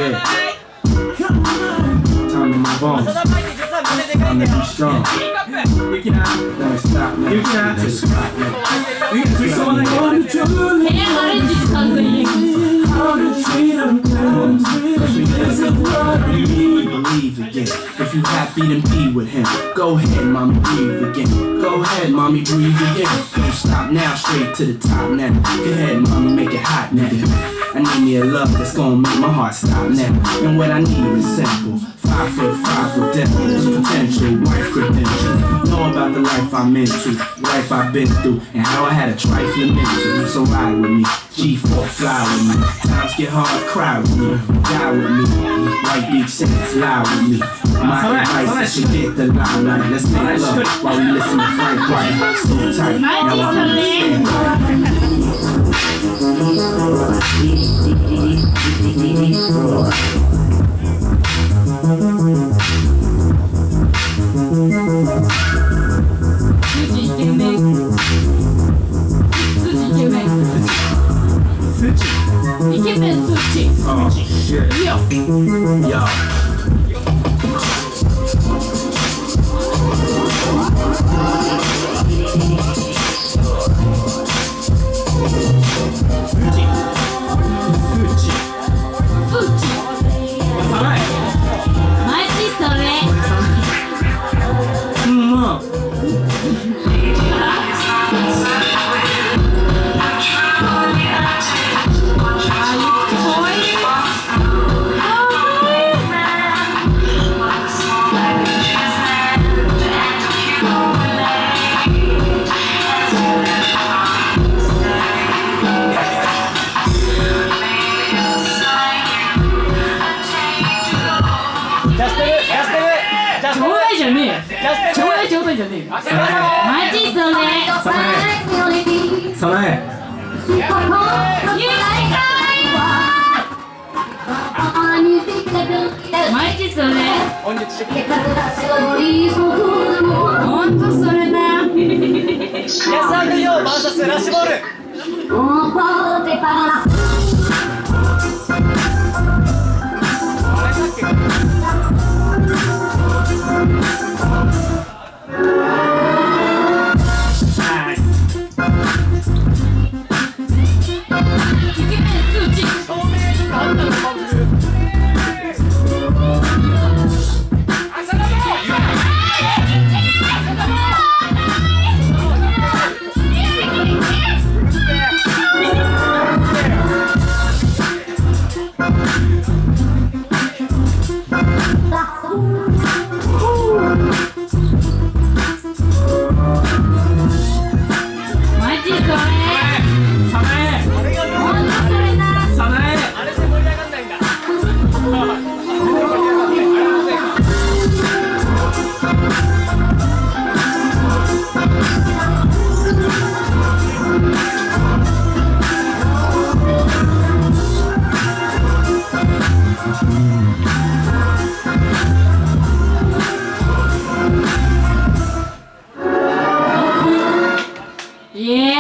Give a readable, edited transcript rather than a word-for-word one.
Yeah. Time to move on. Time to be strong. Never stop now. Never stop now. Believe again. If you happy, then be with him. Go ahead, mommy, breathe again. Go ahead, mommy, breathe again. Don't stop now, straight to the top now. Go ahead, mommy, make it hot now. I need me a love that's gonna make my heart stop now. And what I need is simple. 5'5" with dimples, potential wife credentials. Know about the life I'm into, life I've been through, and how I had a trifling mental. So ride with me, G4 fly with me. Times get hard, cry with me, die with me. White beach saints lie with me. My advice is to get the limelight. Let's make love while we listen to Frank White. So tight, now I understand Oh shit. Yo. Yeah.